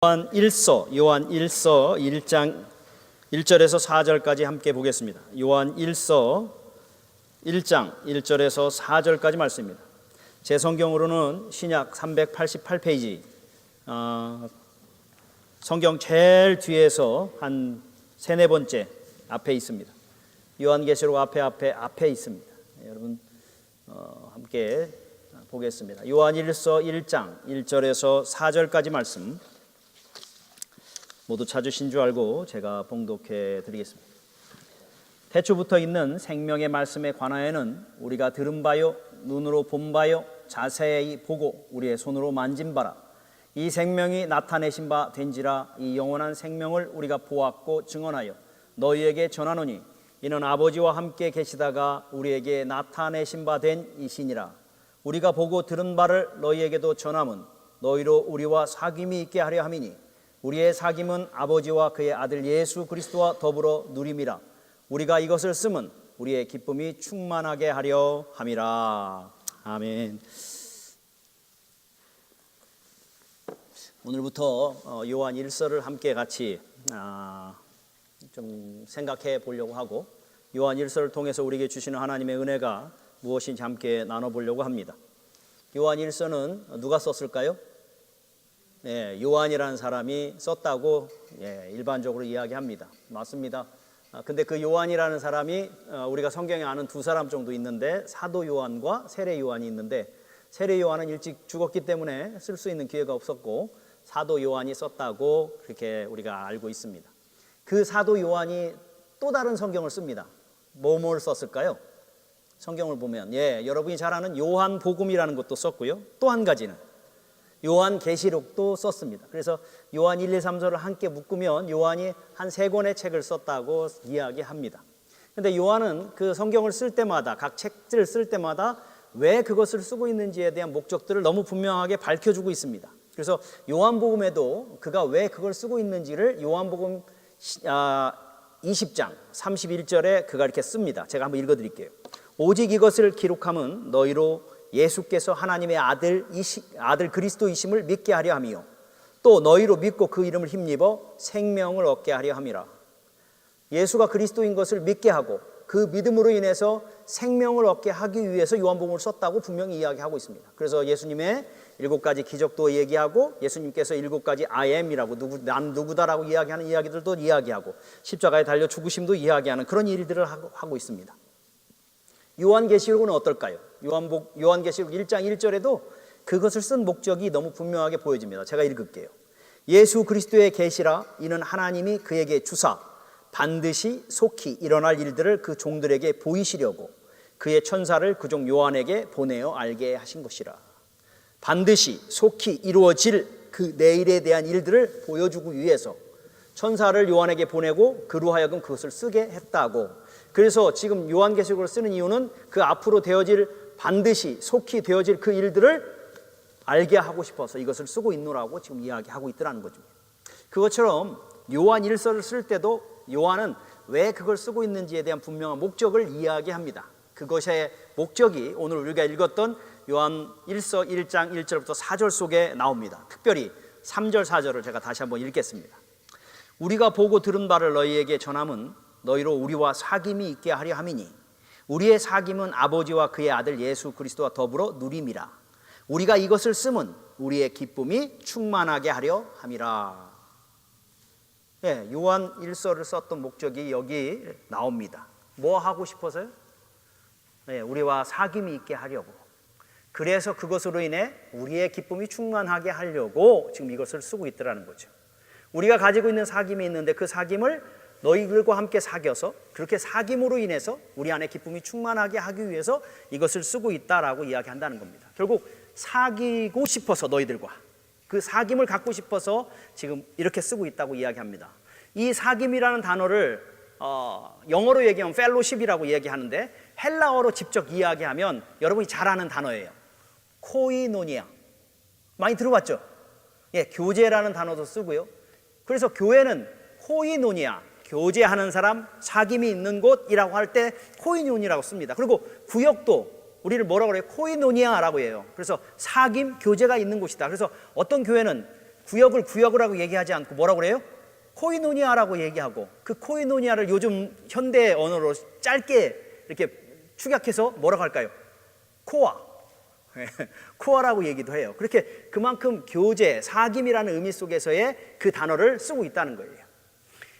요한 1서 1장 1절에서 4절까지 함께 보겠습니다. 요한 1서 1장 1절에서 4절까지 말씀입니다. 제 성경으로는 신약 388페이지 성경 제일 뒤에서 한 세네 번째 앞에 있습니다. 요한계시록 앞에 있습니다. 여러분 함께 보겠습니다. 요한 1서 1장 1절에서 4절까지 말씀 모두 찾으신 줄 알고 제가 봉독해 드리겠습니다. 태초부터 있는 생명의 말씀에 관하여는 우리가 들은 바요 눈으로 본 바요 자세히 보고 우리의 손으로 만진 바라 이 생명이 나타내신 바 된지라 이 영원한 생명을 우리가 보았고 증언하여 너희에게 전하노니 이는 아버지와 함께 계시다가 우리에게 나타내신 바 된 이시니라. 우리가 보고 들은 바를 너희에게도 전함은 너희로 우리와 사귐이 있게 하려 함이니 우리의 사귐은 아버지와 그의 아들 예수 그리스도와 더불어 누림이라. 우리가 이것을 쓰면 우리의 기쁨이 충만하게 하려 함이라. 아멘. 오늘부터 요한 1서를 함께 같이 좀 생각해 보려고 하고 요한 1서를 통해서 우리에게 주시는 하나님의 은혜가 무엇인지 함께 나눠보려고 합니다. 요한 1서는 누가 썼을까요? 요한이라는 사람이 썼다고 일반적으로 이야기합니다. 맞습니다. 근데 그 요한이라는 사람이 우리가 성경에 아는 두 사람 정도 있는데 사도 요한과 세례 요한이 있는데 세례 요한은 일찍 죽었기 때문에 쓸 수 있는 기회가 없었고 사도 요한이 썼다고 그렇게 우리가 알고 있습니다. 그 사도 요한이 또 다른 성경을 씁니다. 뭘 썼을까요? 성경을 보면 여러분이 잘 아는 요한복음이라는 것도 썼고요. 또 한 가지는 요한계시록도 썼습니다. 그래서 요한 1, 2, 3서를 함께 묶으면 요한이 한 3권의 책을 썼다고 이야기합니다. 그런데 요한은 그 성경을 쓸 때마다 각 책들을 쓸 때마다 왜 그것을 쓰고 있는지에 대한 목적들을 너무 분명하게 밝혀주고 있습니다. 그래서 요한복음에도 그가 왜 그걸 쓰고 있는지를 요한복음 20장 31절에 그가 이렇게 씁니다. 제가 한번 읽어드릴게요. 오직 이것을 기록함은 너희로 예수께서 하나님의 아들 그리스도이심을 믿게 하려 함이요 또 너희로 믿고 그 이름을 힘입어 생명을 얻게 하려 함이라. 예수가 그리스도인 것을 믿게 하고 그 믿음으로 인해서 생명을 얻게 하기 위해서 요한복음을 썼다고 분명히 이야기하고 있습니다. 그래서 예수님의 7가지 기적도 얘기하고 예수님께서 7가지 I am이라고 난 누구다라고 이야기하는 이야기들도 이야기하고 십자가에 달려 죽으심도 이야기하는 그런 일들을 하고 있습니다. 요한계시록은 어떨까요? 요한계시록 1장 1절에도 그것을 쓴 목적이 너무 분명하게 보여집니다. 제가 읽을게요. 예수 그리스도의 계시라 이는 하나님이 그에게 주사 반드시 속히 일어날 일들을 그 종들에게 보이시려고 그의 천사를 그 종 요한에게 보내어 알게 하신 것이라. 반드시 속히 이루어질 그 내일에 대한 일들을 보여주기 위해서 천사를 요한에게 보내고 그로 하여금 그것을 쓰게 했다고. 그래서 지금 요한계시록을 쓰는 이유는 그 앞으로 되어질 반드시 속히 되어질 그 일들을 알게 하고 싶어서 이것을 쓰고 있노라고 지금 이야기하고 있더라는 거죠. 그것처럼 요한 1서를 쓸 때도 요한은 왜 그걸 쓰고 있는지에 대한 분명한 목적을 이야기합니다. 그것의 목적이 오늘 우리가 읽었던 요한 1서 1장 1절부터 4절 속에 나옵니다. 특별히 3절 4절을 제가 다시 한번 읽겠습니다. 우리가 보고 들은 바를 너희에게 전함은 너희로 우리와 사귐이 있게 하려 함이니 우리의 사귐은 아버지와 그의 아들 예수 그리스도와 더불어 누림이라. 우리가 이것을 쓰면 우리의 기쁨이 충만하게 하려 함이라. 요한 1서를 썼던 목적이 여기 나옵니다. 뭐 하고 싶어서요? 우리와 사귐이 있게 하려고. 그래서 그것으로 인해 우리의 기쁨이 충만하게 하려고 지금 이것을 쓰고 있더라는 거죠. 우리가 가지고 있는 사귐이 있는데 그 사귐을 너희들과 함께 사귀어서 그렇게 사귐으로 인해서 우리 안에 기쁨이 충만하게 하기 위해서 이것을 쓰고 있다라고 이야기한다는 겁니다. 결국 사귀고 싶어서 너희들과 그 사귐을 갖고 싶어서 지금 이렇게 쓰고 있다고 이야기합니다. 이 사귐이라는 단어를 영어로 얘기하면 펠로십이라고 얘기하는데 헬라어로 직접 이야기하면 여러분이 잘 아는 단어예요. 코이노니아. 많이 들어봤죠? 교제라는 단어도 쓰고요. 그래서 교회는 코이노니아, 교제하는 사람, 사귐이 있는 곳이라고 할 때 코이노니아라고 씁니다. 그리고 구역도 우리를 뭐라고 그래요? 코이노니아라고 해요. 그래서 사귐, 교제가 있는 곳이다. 그래서 어떤 교회는 구역이라고 얘기하지 않고 뭐라고 그래요? 코이노니아라고 얘기하고, 그 코이노니아를 요즘 현대 언어로 짧게 이렇게 축약해서 뭐라고 할까요? 코아. 코아라고 얘기도 해요. 그렇게 그만큼 교제, 사귐이라는 의미 속에서의 그 단어를 쓰고 있다는 거예요.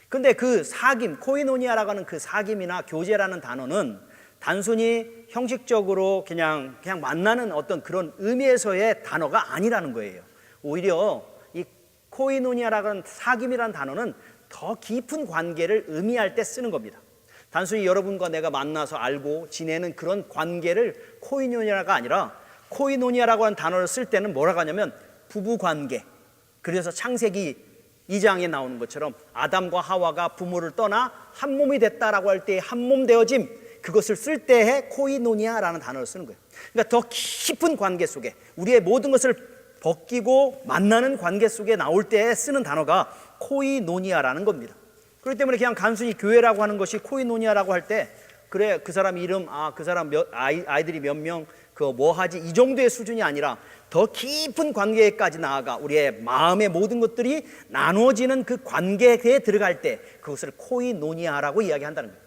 근데 그 사귐, 코이노니아라고 하는 그 사귐이나 교제라는 단어는 단순히 형식적으로 그냥 만나는 어떤 그런 의미에서의 단어가 아니라는 거예요. 오히려 이 코이노니아라고 하는 사귐이라는 단어는 더 깊은 관계를 의미할 때 쓰는 겁니다. 단순히 여러분과 내가 만나서 알고 지내는 그런 관계를 코이노니아가 아니라, 코이노니아라고 하는 단어를 쓸 때는 뭐라고 하냐면 부부관계. 그래서 창세기 2장에 나오는 것처럼 아담과 하와가 부모를 떠나 한 몸이 됐다라고 할 때 한 몸 되어짐, 그것을 쓸 때에 코이노니아라는 단어를 쓰는 거예요. 그러니까 더 깊은 관계 속에, 우리의 모든 것을 벗기고 만나는 관계 속에 나올 때 쓰는 단어가 코이노니아라는 겁니다. 그렇기 때문에 그냥 단순히 교회라고 하는 것이 코이노니아라고 할 때, 그래 그 사람 이름, 그 사람 아이들이 몇 명, 그 뭐 하지, 이 정도의 수준이 아니라 더 깊은 관계까지 나아가 우리의 마음의 모든 것들이 나누어지는 그 관계에 들어갈 때 그것을 코이노니아라고 이야기한다는 거예요.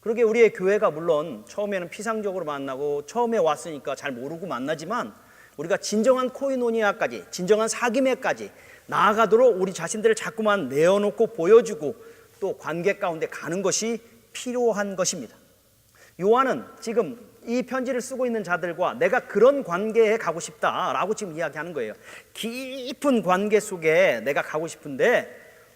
그러게 우리의 교회가 물론 처음에는 피상적으로 만나고 처음에 왔으니까 잘 모르고 만나지만, 우리가 진정한 코이노니아까지, 진정한 사귐에까지 나아가도록 우리 자신들을 자꾸만 내어놓고 보여주고 또 관계 가운데 가는 것이 필요한 것입니다. 요한은 지금 이 편지를 쓰고 있는 자들과 내가 그런 관계에 가고 싶다라고 지금 이야기하는 거예요. 깊은 관계 속에 내가 가고 싶은데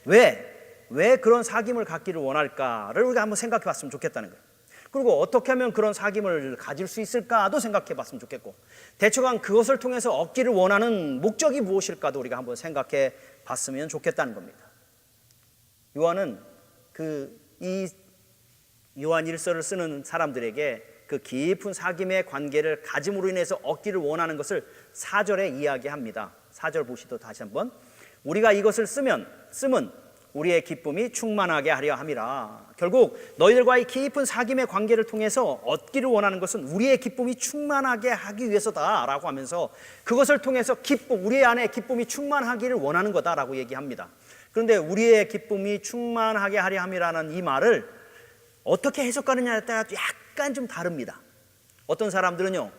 왜 그런 사귐을 갖기를 원할까를 우리가 한번 생각해 봤으면 좋겠다는 거예요. 그리고 어떻게 하면 그런 사귐을 가질 수 있을까도 생각해 봤으면 좋겠고, 대초간 그것을 통해서 얻기를 원하는 목적이 무엇일까도 우리가 한번 생각해 봤으면 좋겠다는 겁니다. 요한은 이 요한 일서를 쓰는 사람들에게 그 깊은 사귐의 관계를 가짐으로 인해서 얻기를 원하는 것을 4절에 이야기합니다. 4절 보시도 다시 한번, 우리가 이것을 쓰면 우리의 기쁨이 충만하게 하려 함이라. 결국 너희들과의 깊은 사귐의 관계를 통해서 얻기를 원하는 것은 우리의 기쁨이 충만하게 하기 위해서다라고 하면서, 그것을 통해서 우리 안에 기쁨이 충만하기를 원하는 거다라고 얘기합니다. 그런데 우리의 기쁨이 충만하게 하려 함이라는 이 말을 어떻게 해석하느냐에 따라 약간 좀 다릅니다. 어떤 사람들은요,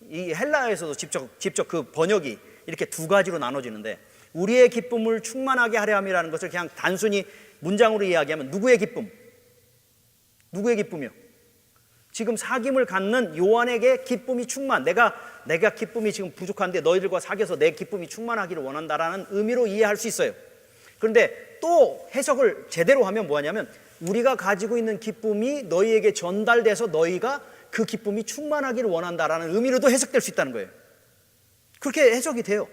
이 헬라어에서도 직접 그 번역이 이렇게 두 가지로 나눠지는데, 우리의 기쁨을 충만하게 하려 함이라는 것을 그냥 단순히 문장으로 이야기하면 누구의 기쁨? 누구의 기쁨이요? 지금 사귐을 갖는 요한에게 기쁨이 내가 기쁨이 지금 부족한데 너희들과 사귀어서 내 기쁨이 충만하기를 원한다라는 의미로 이해할 수 있어요. 그런데 또 해석을 제대로 하면 뭐하냐면, 우리가 가지고 있는 기쁨이 너희에게 전달돼서 너희가 그 기쁨이 충만하기를 원한다라는 의미로도 해석될 수 있다는 거예요. 그렇게 해석이 돼요.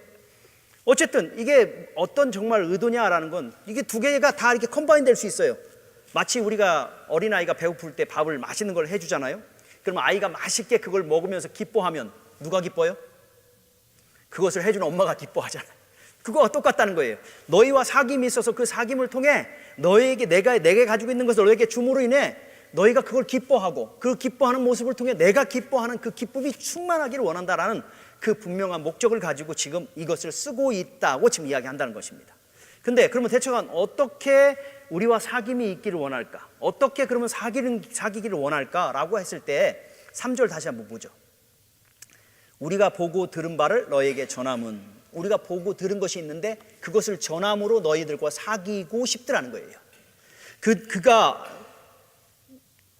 어쨌든 이게 어떤 정말 의도냐라는 건, 이게 두 개가 다 이렇게 컴바인 될 수 있어요. 마치 우리가 어린아이가 배고플 때 밥을 맛있는 걸 해주잖아요. 그러면 아이가 맛있게 그걸 먹으면서 기뻐하면 누가 기뻐요? 그것을 해주는 엄마가 기뻐하잖아요. 그거와 똑같다는 거예요. 너희와 사귐이 있어서 그 사귐을 통해 너희에게 내가 가지고 있는 것을 너희에게 줌으로 인해 너희가 그걸 기뻐하고, 그 기뻐하는 모습을 통해 내가 기뻐하는 그 기쁨이 충만하기를 원한다라는 그 분명한 목적을 가지고 지금 이것을 쓰고 있다고 지금 이야기한다는 것입니다. 근데 그러면 대체가 어떻게 우리와 사귐이 있기를 원할까? 어떻게 그러면 사귀기를 원할까라고 했을 때 3절 다시 한번 보죠. 우리가 보고 들은 바를 너희에게 전함은, 우리가 보고 들은 것이 있는데 그것을 전함으로 너희들과 사귀고 싶더라는 거예요. 그가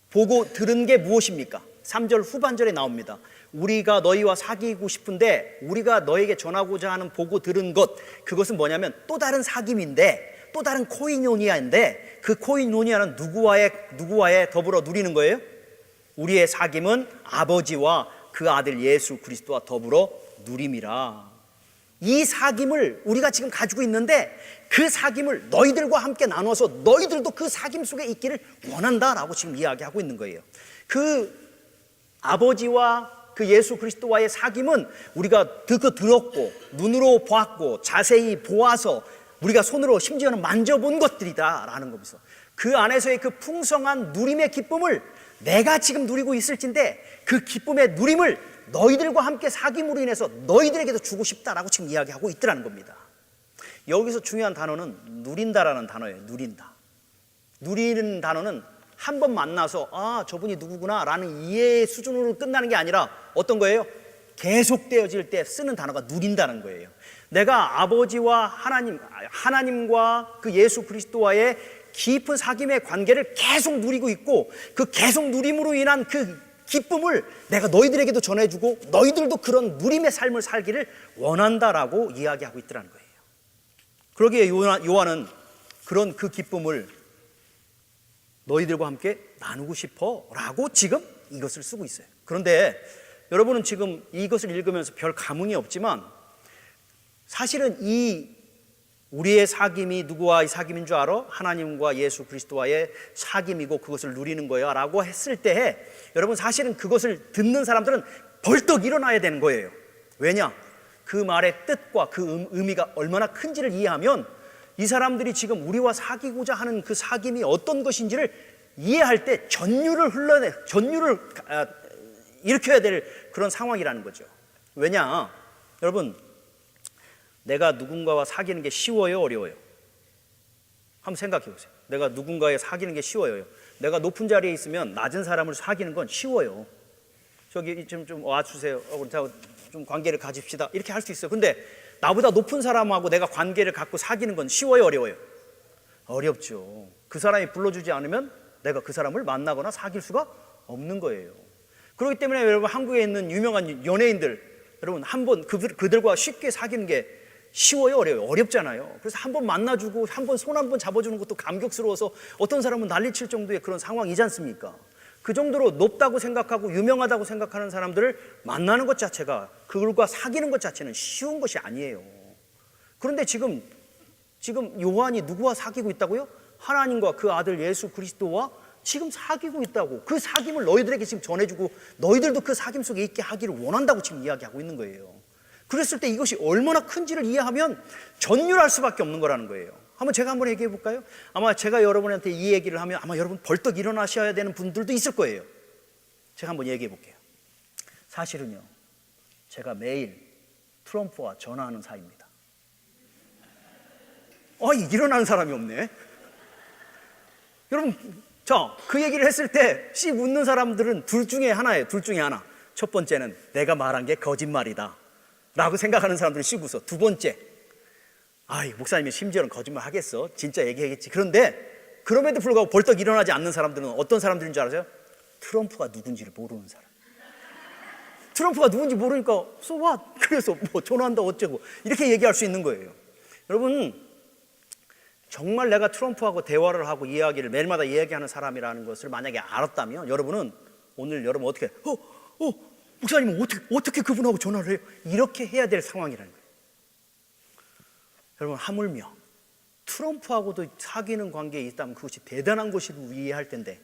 보고 들은 게 무엇입니까? 3절 후반절에 나옵니다. 우리가 너희와 사귀고 싶은데 우리가 너에게 전하고자 하는 보고 들은 것, 그것은 뭐냐면 또 다른 사귐인데, 또 다른 코이노니아인데, 그 코이노니아는 누구와의 더불어 누리는 거예요? 우리의 사귐은 아버지와 그 아들 예수 그리스도와 더불어 누림이라. 이 사귐을 우리가 지금 가지고 있는데 그 사귐을 너희들과 함께 나눠서 너희들도 그 사귐 속에 있기를 원한다라고 지금 이야기하고 있는 거예요. 그 아버지와 그 예수 그리스도와의 사귐은 우리가 들었고 눈으로 보았고 자세히 보아서 우리가 손으로 심지어는 만져본 것들이다라는 거면서, 그 안에서의 그 풍성한 누림의 기쁨을 내가 지금 누리고 있을진데 그 기쁨의 누림을 너희들과 함께 사귐으로 인해서 너희들에게도 주고 싶다라고 지금 이야기하고 있더라는 겁니다. 여기서 중요한 단어는 누린다라는 단어예요. 누린다. 누리는 단어는 한 번 만나서 아, 저분이 누구구나 라는 이해의 수준으로 끝나는 게 아니라 어떤 거예요? 계속되어질 때 쓰는 단어가 누린다는 거예요. 내가 아버지와 하나님과 그 예수 그리스도와의 깊은 사귐의 관계를 계속 누리고 있고, 그 계속 누림으로 인한 그 기쁨을 내가 너희들에게도 전해주고 너희들도 그런 누림의 삶을 살기를 원한다라고 이야기하고 있더라는 거예요. 그러기에 요한은 그런 그 기쁨을 너희들과 함께 나누고 싶어 라고 지금 이것을 쓰고 있어요. 그런데 여러분은 지금 이것을 읽으면서 별 감흥이 없지만, 사실은 이 우리의 사귐이 누구와의 사귐인 줄 알아? 하나님과 예수 그리스도와의 사귐이고 그것을 누리는 거야 라고 했을 때, 여러분 사실은 그것을 듣는 사람들은 벌떡 일어나야 되는 거예요. 왜냐? 그 말의 뜻과 그 의미가 얼마나 큰지를 이해하면 이 사람들이 지금 우리와 사귀고자 하는 그 사귐이 어떤 것인지를 이해할 때 전율을 일으켜야 될 그런 상황이라는 거죠. 왜냐? 여러분, 내가 누군가와 사귀는 게 쉬워요, 어려워요? 한번 생각해 보세요. 내가 누군가에 사귀는 게 쉬워요? 내가 높은 자리에 있으면 낮은 사람을 사귀는 건 쉬워요. 저기 좀 와주세요. 좀 관계를 가집시다. 이렇게 할 수 있어요. 근데 나보다 높은 사람하고 내가 관계를 갖고 사귀는 건 쉬워요, 어려워요? 어렵죠. 그 사람이 불러주지 않으면 내가 그 사람을 만나거나 사귈 수가 없는 거예요. 그렇기 때문에 여러분, 한국에 있는 유명한 연예인들, 여러분 한번 그들과 쉽게 사귀는 게 쉬워요, 어려워요? 어렵잖아요. 그래서 한번 만나주고 한번 손 한번 잡아주는 것도 감격스러워서 어떤 사람은 난리칠 정도의 그런 상황이지 않습니까? 그 정도로 높다고 생각하고 유명하다고 생각하는 사람들을 만나는 것 자체가, 그들과 사귀는 것 자체는 쉬운 것이 아니에요. 그런데 지금 요한이 누구와 사귀고 있다고요? 하나님과 그 아들 예수 그리스도와 지금 사귀고 있다고. 그 사귐을 너희들에게 지금 전해주고 너희들도 그 사귐 속에 있게 하기를 원한다고 지금 이야기하고 있는 거예요. 그랬을 때 이것이 얼마나 큰지를 이해하면 전율할 수밖에 없는 거라는 거예요. 제가 한번 얘기해 볼까요? 아마 제가 여러분한테 이 얘기를 하면 아마 여러분 벌떡 일어나셔야 되는 분들도 있을 거예요. 제가 한번 얘기해 볼게요. 사실은요, 제가 매일 트럼프와 전화하는 사이입니다. 일어나는 사람이 없네. 여러분, 그 얘기를 했을 때 씩 웃는 사람들은 둘 중에 하나예요. 둘 중에 하나. 첫 번째는 내가 말한 게 거짓말이다 라고 생각하는 사람들은 씩 웃어. 두 번째, 목사님이 심지어는 거짓말 하겠어? 진짜 얘기하겠지. 그런데 그럼에도 불구하고 벌떡 일어나지 않는 사람들은 어떤 사람들인 줄 아세요? 트럼프가 누군지를 모르는 사람. 트럼프가 누군지 모르니까 so what? 그래서 전화한다 어쩌고 이렇게 얘기할 수 있는 거예요. 여러분, 정말 내가 트럼프하고 대화를 하고 이야기를 매일마다 이야기하는 사람이라는 것을 만약에 알았다면 여러분 어떻게 목사님은 어떻게 그분하고 전화를 해요? 이렇게 해야 될 상황이라는 거예요. 여러분, 하물며 트럼프하고도 사귀는 관계에 있다면 그것이 대단한 것이라고 이해할 텐데,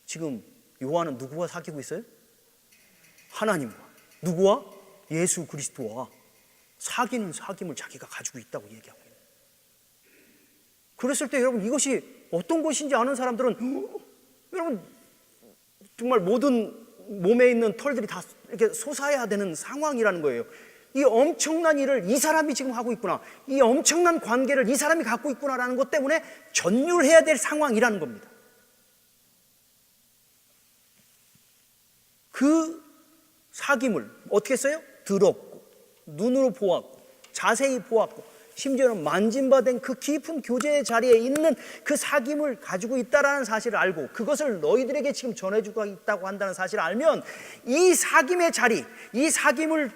지금 요한은 누구와 사귀고 있어요? 하나님과. 누구와? 예수 그리스도와 사귀는 사귐을 자기가 가지고 있다고 얘기하고 있는. 그랬을 때 여러분, 이것이 어떤 것인지 아는 사람들은 여러분 정말 모든 몸에 있는 털들이 다 이렇게 솟아야 되는 상황이라는 거예요. 이 엄청난 일을 이 사람이 지금 하고 있구나, 이 엄청난 관계를 이 사람이 갖고 있구나라는 것 때문에 전율해야 될 상황이라는 겁니다. 그 사귐을 어떻게 했어요? 들었고 눈으로 보았고 자세히 보았고 심지어는 만진바된 그 깊은 교제의 자리에 있는 그 사귐을 가지고 있다라는 사실을 알고 그것을 너희들에게 지금 전해주고 있다고 한다는 사실을 알면, 이 사귐의 자리, 이 사귐을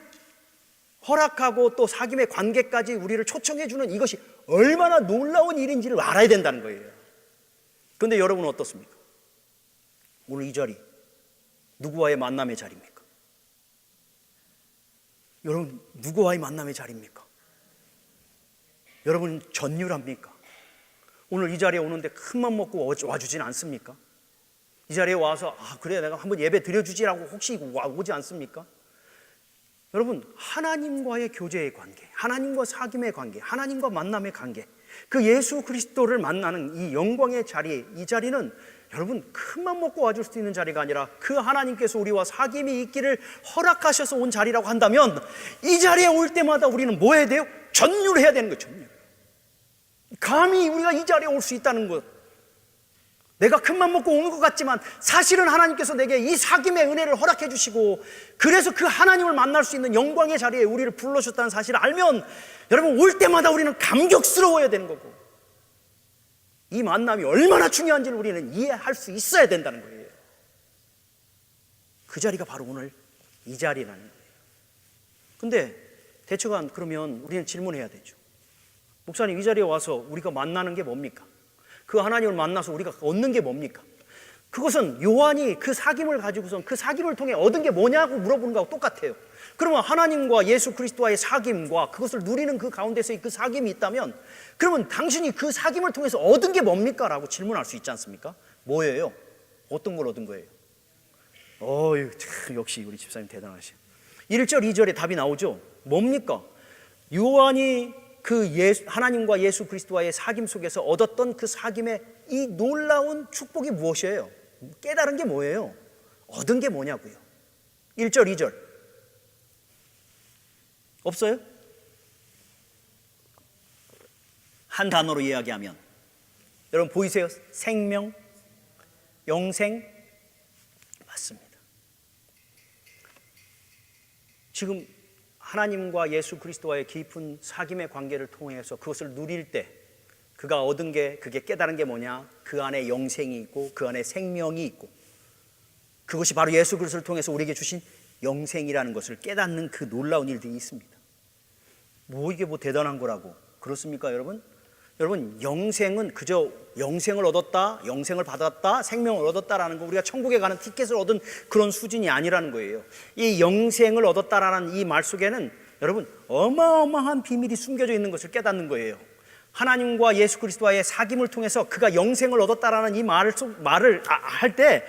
허락하고 또 사귐의 관계까지 우리를 초청해주는 이것이 얼마나 놀라운 일인지를 알아야 된다는 거예요. 그런데 여러분은 어떻습니까? 오늘 이 자리 누구와의 만남의 자리입니까? 여러분, 누구와의 만남의 자리입니까? 여러분, 전율합니까? 오늘 이 자리에 오는데 큰맘 먹고 와주진 않습니까? 이 자리에 와서 그래 내가 한번 예배 드려주지라고 혹시 오지 않습니까? 여러분, 하나님과의 교제의 관계, 하나님과 사귐의 관계, 하나님과 만남의 관계, 그 예수 그리스도를 만나는 이 영광의 자리, 이 자리는 여러분 큰맘 먹고 와줄 수 있는 자리가 아니라 그 하나님께서 우리와 사귐이 있기를 허락하셔서 온 자리라고 한다면, 이 자리에 올 때마다 우리는 뭐 해야 돼요? 전율해야 되는 거예요. 전율. 감히 우리가 이 자리에 올 수 있다는 것, 내가 큰맘 먹고 온 것 같지만 사실은 하나님께서 내게 이 사귐의 은혜를 허락해 주시고, 그래서 그 하나님을 만날 수 있는 영광의 자리에 우리를 불러주셨다는 사실을 알면, 여러분, 올 때마다 우리는 감격스러워야 되는 거고, 이 만남이 얼마나 중요한지를 우리는 이해할 수 있어야 된다는 거예요. 그 자리가 바로 오늘 이 자리라는 거예요. 근데 대처관, 그러면 우리는 질문해야 되죠. 목사님, 이 자리에 와서 우리가 만나는 게 뭡니까? 그 하나님을 만나서 우리가 얻는 게 뭡니까? 그것은 요한이 그 사귐을 가지고선 그 사귐을 통해 얻은 게 뭐냐고 물어보는 거하고 똑같아요. 그러면 하나님과 예수 그리스도와의 사귐과 그것을 누리는 그 가운데서의 그 사귐이 있다면, 그러면 당신이 그 사귐을 통해서 얻은 게 뭡니까? 라고 질문할 수 있지 않습니까? 뭐예요? 어떤 걸 얻은 거예요? 역시 우리 집사님 대단하시. 1절 2절에 답이 나오죠. 뭡니까? 요한이 그 하나님과 예수 그리스도와의 사귐 속에서 얻었던 그 사귐의 이 놀라운 축복이 무엇이에요? 깨달은 게 뭐예요? 얻은 게 뭐냐고요? 1절 2절 없어요? 한 단어로 이야기하면, 여러분 보이세요? 생명, 영생. 맞습니다. 지금 하나님과 예수 그리스도와의 깊은 사귐의 관계를 통해서 그것을 누릴 때 그가 얻은 게, 그게 깨달은 게 뭐냐? 그 안에 영생이 있고 그 안에 생명이 있고, 그것이 바로 예수 그리스도를 통해서 우리에게 주신 영생이라는 것을 깨닫는 그 놀라운 일들이 있습니다. 이게 대단한 거라고 그렇습니까, 여러분? 여러분, 영생은 그저 영생을 얻었다, 영생을 받았다, 생명을 얻었다라는 거, 우리가 천국에 가는 티켓을 얻은 그런 수준이 아니라는 거예요. 이 영생을 얻었다라는 이 말 속에는 여러분 어마어마한 비밀이 숨겨져 있는 것을 깨닫는 거예요. 하나님과 예수 그리스도와의 사귐을 통해서 그가 영생을 얻었다라는 이 말을 할 때,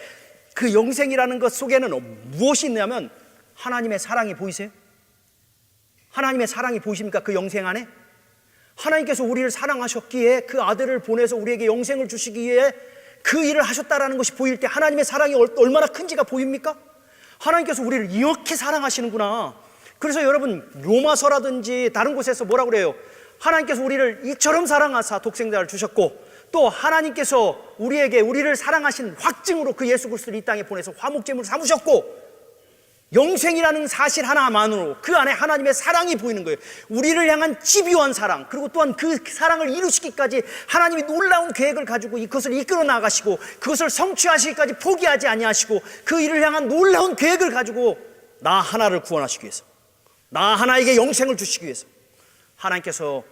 그 영생이라는 것 속에는 무엇이 있냐면 하나님의 사랑이 보이세요? 하나님의 사랑이 보이십니까? 그 영생 안에 하나님께서 우리를 사랑하셨기에 그 아들을 보내서 우리에게 영생을 주시기 위해 그 일을 하셨다라는 것이 보일 때 하나님의 사랑이 얼마나 큰지가 보입니까? 하나님께서 우리를 이렇게 사랑하시는구나. 그래서 여러분, 로마서라든지 다른 곳에서 뭐라고 그래요? 하나님께서 우리를 이처럼 사랑하사 독생자를 주셨고, 또 하나님께서 우리를 사랑하신 확증으로 그 예수 그리스도를 이 땅에 보내서 화목제물을 삼으셨고, 영생이라는 사실 하나만으로 그 안에 하나님의 사랑이 보이는 거예요. 우리를 향한 집요한 사랑, 그리고 또한 그 사랑을 이루시기까지 하나님이 놀라운 계획을 가지고 그것을 이끌어 나가시고, 그것을 성취하시기까지 포기하지 아니하시고, 그 일을 향한 놀라운 계획을 가지고 나 하나를 구원하시기 위해서, 나 하나에게 영생을 주시기 위해서 하나님께서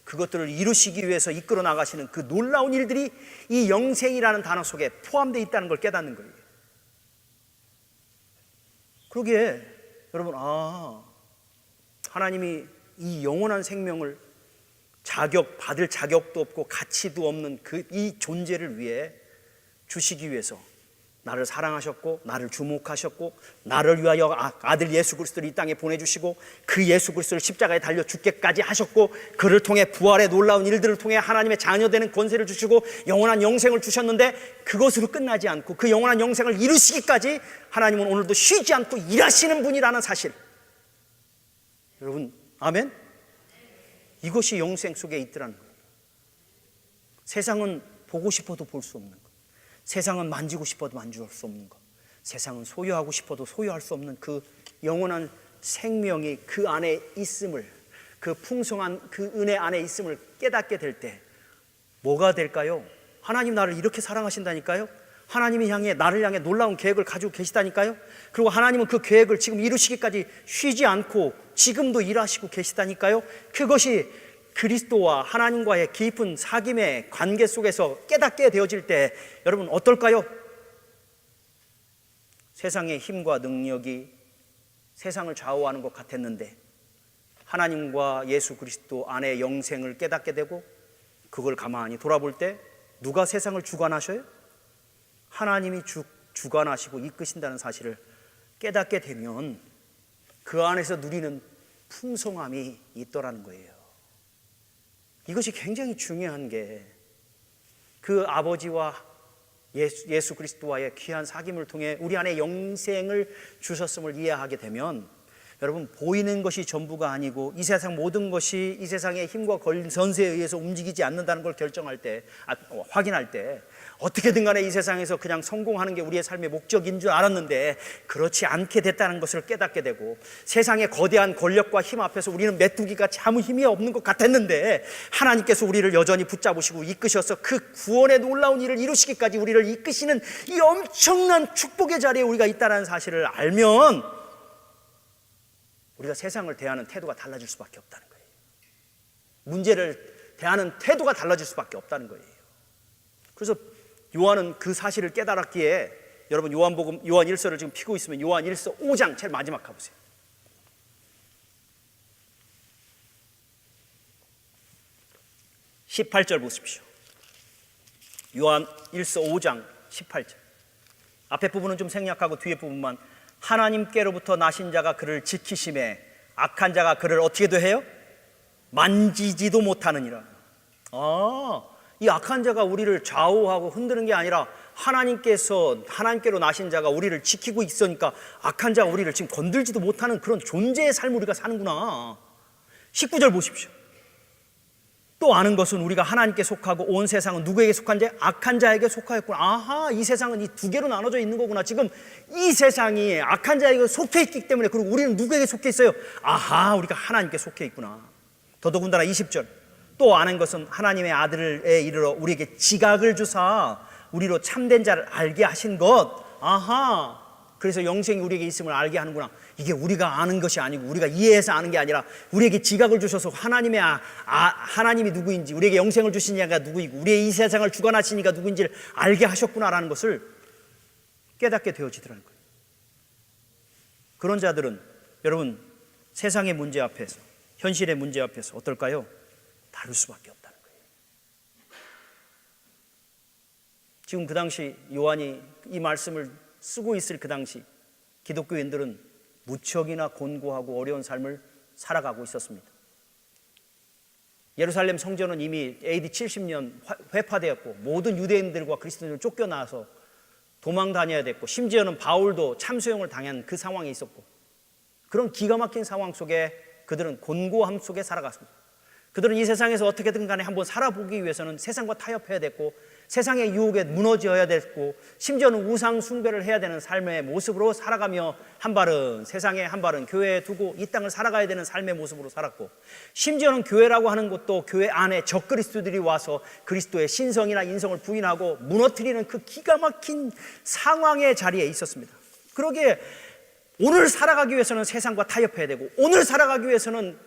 그것들을 이루시기 위해서 이끌어 나가시는 그 놀라운 일들이 이 영생이라는 단어 속에 포함되어 있다는 걸 깨닫는 거예요. 그러기에 여러분, 하나님이 이 영원한 생명을 받을 자격도 없고 가치도 없는 이 존재를 위해 주시기 위해서 나를 사랑하셨고, 나를 주목하셨고, 나를 위하여 아들 예수 그리스도를 이 땅에 보내주시고, 그 예수 그리스도를 십자가에 달려 죽게까지 하셨고, 그를 통해 부활의 놀라운 일들을 통해 하나님의 자녀되는 권세를 주시고 영원한 영생을 주셨는데, 그것으로 끝나지 않고 그 영원한 영생을 이루시기까지 하나님은 오늘도 쉬지 않고 일하시는 분이라는 사실. 여러분, 아멘? 이것이 영생 속에 있더라는 거예요. 세상은 보고 싶어도 볼 수 없는 것, 세상은 만지고 싶어도 만질 수 없는 것, 세상은 소유하고 싶어도 소유할 수 없는 그 영원한 생명이 그 안에 있음을, 그 풍성한 그 은혜 안에 있음을 깨닫게 될 때 뭐가 될까요? 하나님 나를 이렇게 사랑하신다니까요? 하나님이 나를 향해 놀라운 계획을 가지고 계시다니까요? 그리고 하나님은 그 계획을 지금 이루시기까지 쉬지 않고 지금도 일하시고 계시다니까요? 그것이 그리스도와 하나님과의 깊은 사귐의 관계 속에서 깨닫게 되어질 때 여러분 어떨까요? 세상의 힘과 능력이 세상을 좌우하는 것 같았는데 하나님과 예수 그리스도 안에 영생을 깨닫게 되고, 그걸 가만히 돌아볼 때 누가 세상을 주관하셔요? 하나님이 주관하시고 이끄신다는 사실을 깨닫게 되면 그 안에서 누리는 풍성함이 있더라는 거예요. 이것이 굉장히 중요한 게, 그 아버지와 예수 그리스도와의 귀한 사귐을 통해 우리 안에 영생을 주셨음을 이해하게 되면 여러분, 보이는 것이 전부가 아니고 이 세상 모든 것이 이 세상의 힘과 전세에 의해서 움직이지 않는다는 걸 확인할 때 어떻게든 간에 이 세상에서 그냥 성공하는 게 우리의 삶의 목적인 줄 알았는데 그렇지 않게 됐다는 것을 깨닫게 되고, 세상의 거대한 권력과 힘 앞에서 우리는 메뚜기같이 아무 힘이 없는 것 같았는데 하나님께서 우리를 여전히 붙잡으시고 이끄셔서 그 구원의 놀라운 일을 이루시기까지 우리를 이끄시는 이 엄청난 축복의 자리에 우리가 있다는 사실을 알면 우리가 세상을 대하는 태도가 달라질 수밖에 없다는 거예요. 문제를 대하는 태도가 달라질 수밖에 없다는 거예요. 그래서 요한은 그 사실을 깨달았기에, 여러분 요한 1서를 지금 피고 있으면 요한 1서 5장 제일 마지막 가보세요. 18절 보십시오. 요한 1서 5장 18절. 앞에 부분은 좀 생략하고 뒤에 부분만. 하나님께로부터 나신 자가 그를 지키심에 악한 자가 그를 어떻게도 해요? 만지지도 못하느니라. 이 악한 자가 우리를 좌우하고 흔드는 게 아니라 하나님께로 나신 자가 우리를 지키고 있으니까 악한 자가 우리를 지금 건들지도 못하는 그런 존재의 삶을 우리가 사는구나. 19절 보십시오. 또 아는 것은 우리가 하나님께 속하고 온 세상은 누구에게 속한 자? 악한 자에게 속하였구나. 아하, 이 세상은 이 두 개로 나눠져 있는 거구나. 지금 이 세상이 악한 자에게 속해 있기 때문에, 그리고 우리는 누구에게 속해 있어요? 아하, 우리가 하나님께 속해 있구나. 더더군다나 20절. 또 아는 것은 하나님의 아들에 이르러 우리에게 지각을 주사 우리로 참된 자를 알게 하신 것. 아하, 그래서 영생이 우리에게 있음을 알게 하는구나. 이게 우리가 아는 것이 아니고 우리가 이해해서 아는 게 아니라 우리에게 지각을 주셔서 하나님이 누구인지, 우리에게 영생을 주신 이가 누구이고 우리의 이 세상을 주관하신 이가 누구인지를 알게 하셨구나라는 것을 깨닫게 되어지더라는 거예요. 그런 자들은 여러분, 세상의 문제 앞에서, 현실의 문제 앞에서 어떨까요? 다를 수밖에 없다는 거예요. 지금 그 당시 요한이 이 말씀을 쓰고 있을 그 당시 기독교인들은 무척이나 곤고하고 어려운 삶을 살아가고 있었습니다. 예루살렘 성전은 이미 AD 70년 회파되었고 모든 유대인들과 그리스도인들 쫓겨나서 도망 다녀야 됐고, 심지어는 바울도 참수형을 당한 그 상황에 있었고, 그런 기가 막힌 상황 속에 그들은 곤고함 속에 살아갔습니다. 그들은 이 세상에서 어떻게든 간에 한번 살아보기 위해서는 세상과 타협해야 됐고, 세상의 유혹에 무너져야 됐고, 심지어는 우상 숭배를 해야 되는 삶의 모습으로 살아가며 한 발은 세상에 한 발은 교회에 두고 이 땅을 살아가야 되는 삶의 모습으로 살았고, 심지어는 교회라고 하는 것도 교회 안에 적그리스도들이 와서 그리스도의 신성이나 인성을 부인하고 무너뜨리는 그 기가 막힌 상황의 자리에 있었습니다. 그러기에 오늘 살아가기 위해서는 세상과 타협해야 되고, 오늘 살아가기 위해서는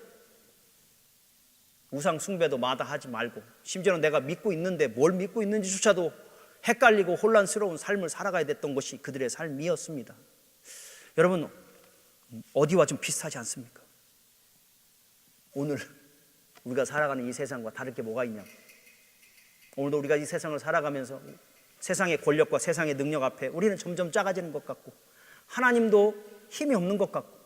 우상 숭배도 마다하지 말고, 심지어는 내가 믿고 있는데 뭘 믿고 있는지조차도 헷갈리고 혼란스러운 삶을 살아가야 됐던 것이 그들의 삶이었습니다. 여러분, 어디와 좀 비슷하지 않습니까? 오늘 우리가 살아가는 이 세상과 다를 게 뭐가 있냐? 오늘도 우리가 이 세상을 살아가면서 세상의 권력과 세상의 능력 앞에 우리는 점점 작아지는 것 같고, 하나님도 힘이 없는 것 같고,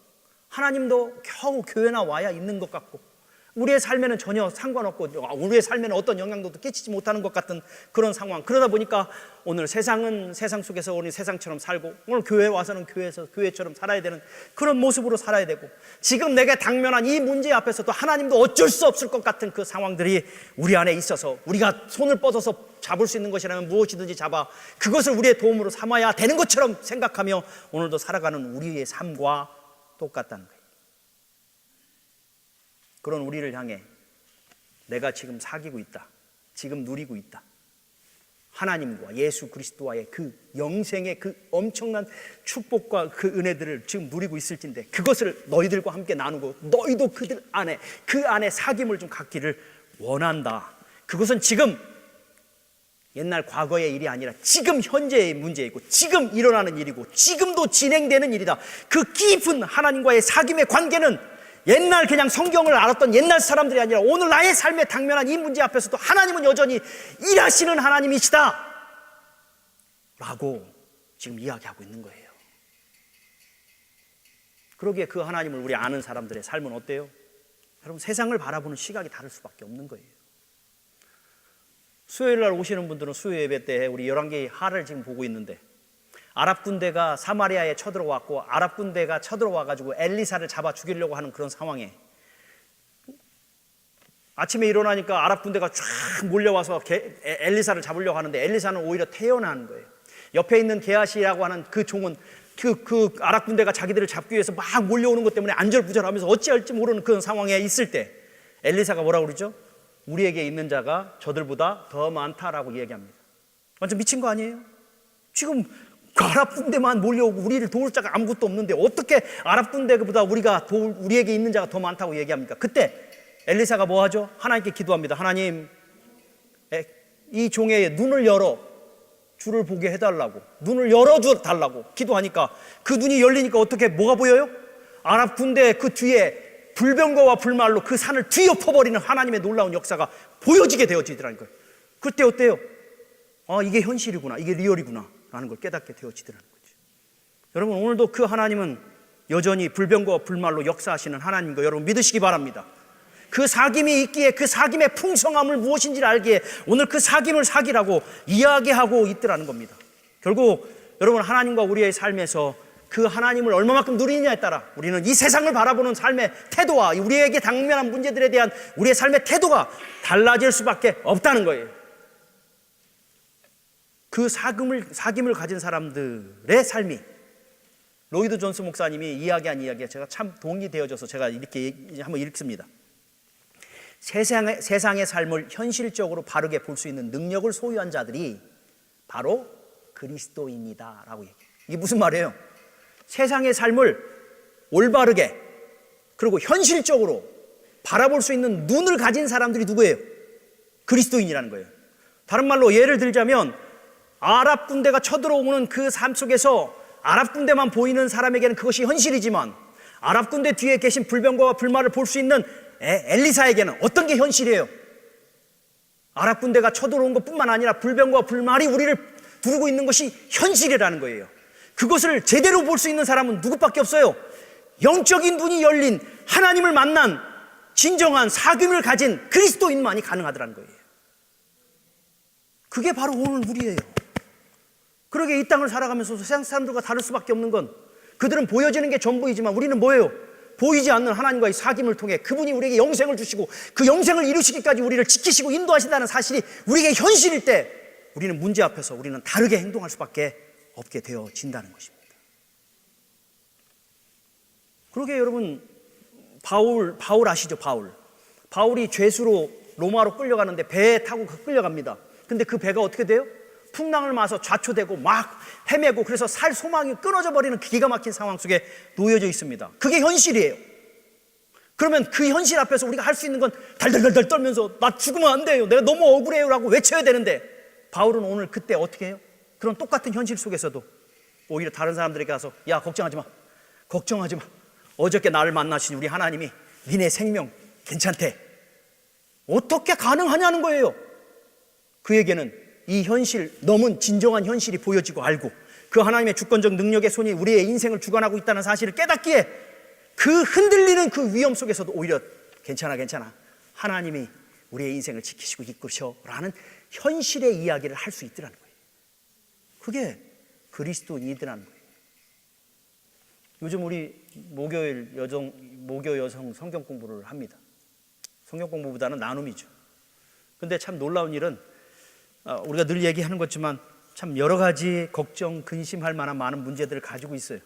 하나님도 겨우 교회 나와야 있는 것 같고, 우리의 삶에는 전혀 상관없고 우리의 삶에는 어떤 영향도 끼치지 못하는 것 같은 그런 상황. 그러다 보니까 오늘 세상은 세상 속에서 우리 세상처럼 살고, 오늘 교회에 와서는 교회처럼 살아야 되는 그런 모습으로 살아야 되고, 지금 내게 당면한 이 문제 앞에서도 하나님도 어쩔 수 없을 것 같은 그 상황들이 우리 안에 있어서 우리가 손을 뻗어서 잡을 수 있는 것이라면 무엇이든지 잡아 그것을 우리의 도움으로 삼아야 되는 것처럼 생각하며 오늘도 살아가는 우리의 삶과 똑같다는 거예요. 그런 우리를 향해 내가 지금 사귀고 있다, 지금 누리고 있다, 하나님과 예수 그리스도와의 그 영생의 그 엄청난 축복과 그 은혜들을 지금 누리고 있을진데, 그것을 너희들과 함께 나누고 너희도 그 안에 사귐을 좀 갖기를 원한다. 그것은 지금 옛날 과거의 일이 아니라 지금 현재의 문제이고, 지금 일어나는 일이고, 지금도 진행되는 일이다. 그 깊은 하나님과의 사귐의 관계는 옛날 그냥 성경을 알았던 옛날 사람들이 아니라 오늘 나의 삶에 당면한 이 문제 앞에서도 하나님은 여전히 일하시는 하나님이시다 라고 지금 이야기하고 있는 거예요. 그러기에 그 하나님을 우리 아는 사람들의 삶은 어때요? 여러분, 세상을 바라보는 시각이 다를 수밖에 없는 거예요. 수요일 날 오시는 분들은 수요 예배 때 우리 11개의 하를 지금 보고 있는데, 아랍 군대가 사마리아에 쳐들어왔고 아랍 군대가 쳐들어와가지고 엘리사를 잡아 죽이려고 하는 그런 상황에 아침에 일어나니까 아랍 군대가 쫙 몰려와서 엘리사를 잡으려고 하는데 엘리사는 오히려 태어나는 거예요. 옆에 있는 게하시라고 하는 그 종은 그 아랍 군대가 자기들을 잡기 위해서 막 몰려오는 것 때문에 안절부절하면서 어찌할지 모르는 그런 상황에 있을 때 엘리사가 뭐라고 그러죠? 우리에게 있는 자가 저들보다 더 많다라고 얘기합니다. 완전 미친 거 아니에요? 지금 아랍 군대만 몰려오고 우리를 도울 자가 아무것도 없는데 어떻게 아랍 군대보다 우리에게 있는 자가 더 많다고 얘기합니까? 그때 엘리사가 뭐 하죠? 하나님께 기도합니다. 하나님, 이 종의 눈을 열어 주를 보게 해달라고, 눈을 열어달라고 기도하니까 그 눈이 열리니까 어떻게 뭐가 보여요? 아랍 군대 그 뒤에 불병거와 불말로 그 산을 뒤엎어버리는 하나님의 놀라운 역사가 보여지게 되어지더라는 거예요. 그때 어때요? 이게 현실이구나, 이게 리얼이구나 라는 걸 깨닫게 되어지더라는 거죠. 여러분, 오늘도 그 하나님은 여전히 불병거와 불말로 역사하시는 하나님인 거 여러분 믿으시기 바랍니다. 그 사귐이 있기에 그 사귐의 풍성함을 무엇인지를 알기에 오늘 그 사귐을 사귀라고 이야기하고 있더라는 겁니다. 결국 여러분, 하나님과 우리의 삶에서 그 하나님을 얼마만큼 누리느냐에 따라 우리는 이 세상을 바라보는 삶의 태도와 우리에게 당면한 문제들에 대한 우리의 삶의 태도가 달라질 수밖에 없다는 거예요. 그 사귐을 가진 사람들의 삶이, 로이드 존스 목사님이 이야기한 이야기가 제가 참 동의되어져서 제가 이렇게 한번 읽습니다. 세상의 삶을 현실적으로 바르게 볼 수 있는 능력을 소유한 자들이 바로 그리스도인이다 라고 얘기해요. 이게 무슨 말이에요? 세상의 삶을 올바르게 그리고 현실적으로 바라볼 수 있는 눈을 가진 사람들이 누구예요? 그리스도인이라는 거예요. 다른 말로 예를 들자면 아랍 군대가 쳐들어오는 그 삶 속에서 아랍 군대만 보이는 사람에게는 그것이 현실이지만 아랍 군대 뒤에 계신 불병거와 불말을 볼 수 있는 엘리사에게는 어떤 게 현실이에요? 아랍 군대가 쳐들어온 것뿐만 아니라 불병거와 불말이 우리를 두르고 있는 것이 현실이라는 거예요. 그것을 제대로 볼 수 있는 사람은 누구밖에 없어요? 영적인 눈이 열린 하나님을 만난 진정한 사귐을 가진 그리스도인만이 가능하더라는 거예요. 그게 바로 오늘 우리예요. 그러게 이 땅을 살아가면서 세상 사람들과 다를 수밖에 없는 건 그들은 보여지는 게 전부이지만 우리는 뭐예요? 보이지 않는 하나님과의 사귐을 통해 그분이 우리에게 영생을 주시고 그 영생을 이루시기까지 우리를 지키시고 인도하신다는 사실이 우리에게 현실일 때 우리는 문제 앞에서 우리는 다르게 행동할 수밖에 없게 되어진다는 것입니다. 그러게 여러분, 바울 아시죠? 바울이 죄수로 로마로 끌려가는데 배에 타고 끌려갑니다. 근데 그 배가 어떻게 돼요? 풍랑을 맞아서 좌초되고 막 헤매고 그래서 살 소망이 끊어져 버리는 기가 막힌 상황 속에 놓여져 있습니다. 그게 현실이에요. 그러면 그 현실 앞에서 우리가 할 수 있는 건 달달달달 떨면서 나 죽으면 안 돼요, 내가 너무 억울해요 라고 외쳐야 되는데 바울은 오늘 그때 어떻게 해요? 그런 똑같은 현실 속에서도 오히려 다른 사람들에게 가서 야, 걱정하지 마, 어저께 나를 만나신 우리 하나님이 니네 생명 괜찮대. 어떻게 가능하냐는 거예요. 그에게는 이 현실, 너무 진정한 현실이 보여지고 알고 그 하나님의 주권적 능력의 손이 우리의 인생을 주관하고 있다는 사실을 깨닫기에 그 흔들리는 그 위험 속에서도 오히려 괜찮아 하나님이 우리의 인생을 지키시고 이끄셔라는 현실의 이야기를 할 수 있더라는 거예요. 그게 그리스도인이더라는 거예요. 요즘 우리 모교 여성 성경 공부를 합니다. 성경 공부보다는 나눔이죠. 근데 참 놀라운 일은 우리가 늘 얘기하는 것지만 참 여러 가지 걱정, 근심할 만한 많은 문제들을 가지고 있어요.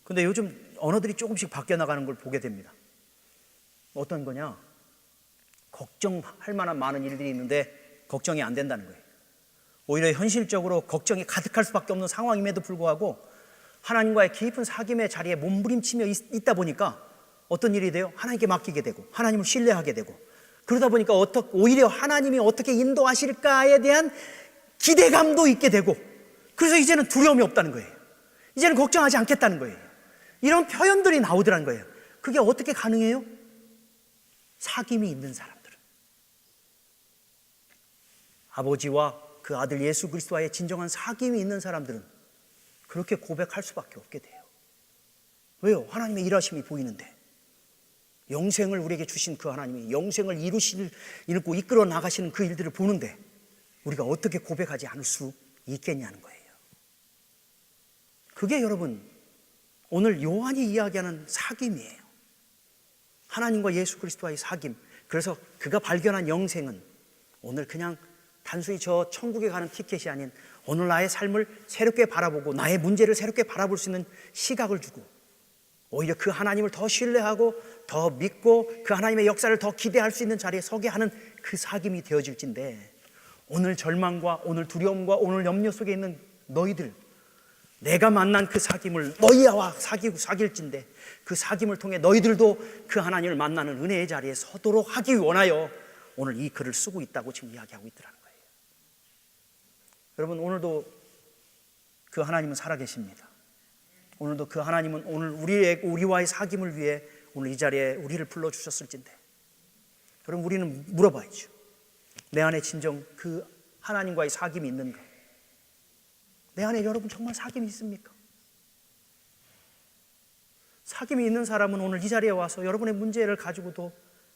근데 요즘 언어들이 조금씩 바뀌어 나가는 걸 보게 됩니다. 어떤 거냐? 걱정할 만한 많은 일들이 있는데 걱정이 안 된다는 거예요. 오히려 현실적으로 걱정이 가득할 수밖에 없는 상황임에도 불구하고 하나님과의 깊은 사귐의 자리에 몸부림치며 있다 보니까 어떤 일이 돼요? 하나님께 맡기게 되고 하나님을 신뢰하게 되고 그러다 보니까 오히려 하나님이 어떻게 인도하실까에 대한 기대감도 있게 되고 그래서 이제는 두려움이 없다는 거예요. 이제는 걱정하지 않겠다는 거예요. 이런 표현들이 나오더라는 거예요. 그게 어떻게 가능해요? 사귐이 있는 사람들은, 아버지와 그 아들 예수 그리스도와의 진정한 사귐이 있는 사람들은 그렇게 고백할 수밖에 없게 돼요. 왜요? 하나님의 일하심이 보이는데, 영생을 우리에게 주신 그 하나님이 영생을 이루고 이끌어 나가시는 그 일들을 보는데 우리가 어떻게 고백하지 않을 수 있겠냐는 거예요. 그게 여러분 오늘 요한이 이야기하는 사귐이에요. 하나님과 예수 그리스도와의 사귐. 그래서 그가 발견한 영생은 오늘 그냥 단순히 저 천국에 가는 티켓이 아닌 오늘 나의 삶을 새롭게 바라보고 나의 문제를 새롭게 바라볼 수 있는 시각을 주고 오히려 그 하나님을 더 신뢰하고 더 믿고 그 하나님의 역사를 더 기대할 수 있는 자리에 서게 하는 그 사귐이 되어질진데, 오늘 절망과 오늘 두려움과 오늘 염려 속에 있는 너희들, 내가 만난 그 사귐을 너희와 사귈진데 그 사귐을 통해 너희들도 그 하나님을 만나는 은혜의 자리에 서도록 하기 원하여 오늘 이 글을 쓰고 있다고 지금 이야기하고 있더라는 거예요. 여러분, 오늘도 그 하나님은 살아계십니다. 오늘도 그 하나님은 오늘 우리와의 사귐을 위해 오늘 이 자리에 우리를 불러주셨을진데, 여러분, 우리는 물어봐야죠. 내 안에 진정 그 하나님과의 사귐이 있는가? 내 안에 여러분 정말 사귐이 있습니까? 사귐이 있는 사람은 오늘 이 자리에 와서 여러분의 문제를 가지고도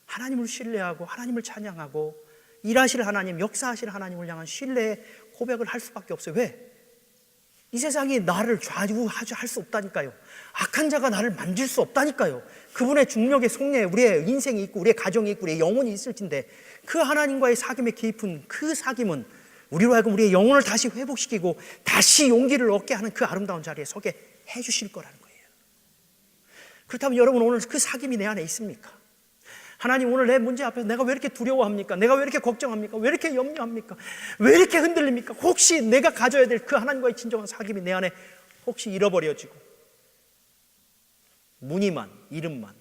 하나님을 신뢰하고 하나님을 찬양하고 일하실 하나님, 역사하실 하나님을 향한 신뢰의 고백을 할 수밖에 없어요. 왜? 이 세상이 나를 좌우할 수 없다니까요. 악한 자가 나를 만질 수 없다니까요. 그분의 중력의 속내에 우리의 인생이 있고 우리의 가정이 있고 우리의 영혼이 있을진데, 그 하나님과의 사귐의 깊은 그 사귐은 우리로 하여금 우리의 영혼을 다시 회복시키고 다시 용기를 얻게 하는 그 아름다운 자리에 서게 해주실 거라는 거예요. 그렇다면 여러분, 오늘 그 사귐이 내 안에 있습니까? 하나님, 오늘 내 문제 앞에서 내가 왜 이렇게 두려워합니까? 내가 왜 이렇게 걱정합니까? 왜 이렇게 염려합니까? 왜 이렇게 흔들립니까? 혹시 내가 가져야 될 그 하나님과의 진정한 사귐이 내 안에 혹시 잃어버려지고 무늬만, 이름만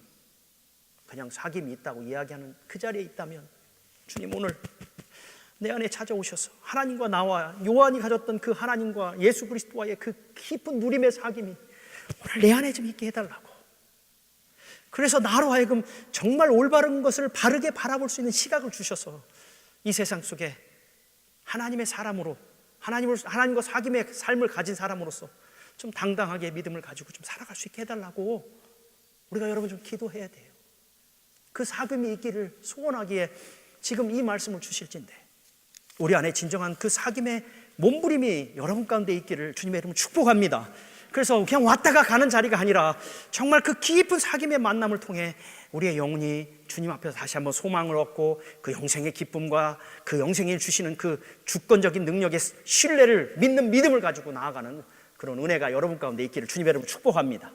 그냥 사귐이 있다고 이야기하는 그 자리에 있다면, 주님, 오늘 내 안에 찾아오셔서 하나님과 나와 요한이 가졌던 그 하나님과 예수 그리스도와의 그 깊은 누림의 사귐이 오늘 내 안에 좀 있게 해달라고. 그래서 나로 하여금 정말 올바른 것을 바르게 바라볼 수 있는 시각을 주셔서 이 세상 속에 하나님의 사람으로, 하나님과 사귐의 삶을 가진 사람으로서 좀 당당하게 믿음을 가지고 좀 살아갈 수 있게 해달라고 우리가 여러분 좀 기도해야 돼요. 그 사귐이 있기를 소원하기에 지금 이 말씀을 주실진데, 우리 안에 진정한 그 사귐의 몸부림이 여러분 가운데 있기를 주님의 이름으로 축복합니다. 그래서 그냥 왔다가 가는 자리가 아니라 정말 그 깊은 사귐의 만남을 통해 우리의 영혼이 주님 앞에서 다시 한번 소망을 얻고 그 영생의 기쁨과 그 영생이 주시는 그 주권적인 능력의 신뢰를 믿는 믿음을 가지고 나아가는 그런 은혜가 여러분 가운데 있기를 주님의 이름으로 축복합니다.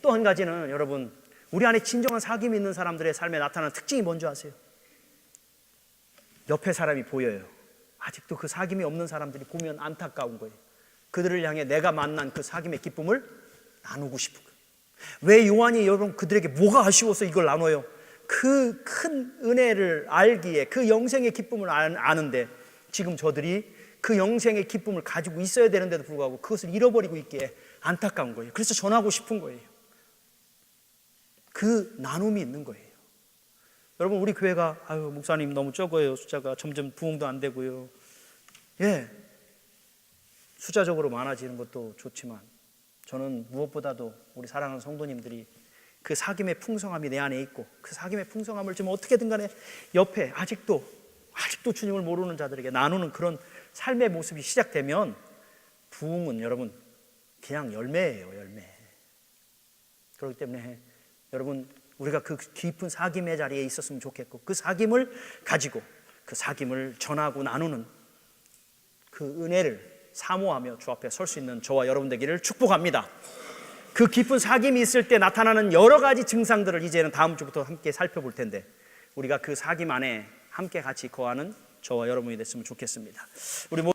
또 한 가지는, 여러분, 우리 안에 진정한 사귐이 있는 사람들의 삶에 나타나는 특징이 뭔지 아세요? 옆에 사람이 보여요. 아직도 그 사귐이 없는 사람들이 보면 안타까운 거예요. 그들을 향해 내가 만난 그 사귐의 기쁨을 나누고 싶은 거예요. 왜 요한이 여러분 그들에게 뭐가 아쉬워서 이걸 나눠요? 그 큰 은혜를 알기에, 그 영생의 기쁨을 아는데 지금 저들이 그 영생의 기쁨을 가지고 있어야 되는데도 불구하고 그것을 잃어버리고 있기에 안타까운 거예요. 그래서 전하고 싶은 거예요. 그 나눔이 있는 거예요. 여러분, 우리 교회가 목사님 너무 적어요. 숫자가 점점 부흥도 안 되고요. 예, 숫자적으로 많아지는 것도 좋지만 저는 무엇보다도 우리 사랑하는 성도님들이 그 사귐의 풍성함이 내 안에 있고 그 사귐의 풍성함을 좀 어떻게든 간에 옆에 아직도 주님을 모르는 자들에게 나누는 그런 삶의 모습이 시작되면 부흥은 여러분 그냥 열매예요, 열매. 그렇기 때문에 여러분, 우리가 그 깊은 사귐의 자리에 있었으면 좋겠고, 그 사귐을 가지고 그 사귐을 전하고 나누는 그 은혜를 사모하며 주 앞에 설 수 있는 저와 여러분 되기를 축복합니다. 그 깊은 사귐이 있을 때 나타나는 여러 가지 증상들을 이제는 다음 주부터 함께 살펴볼 텐데, 우리가 그 사귐 안에 함께 같이 거하는 저와 여러분이 됐으면 좋겠습니다. 우리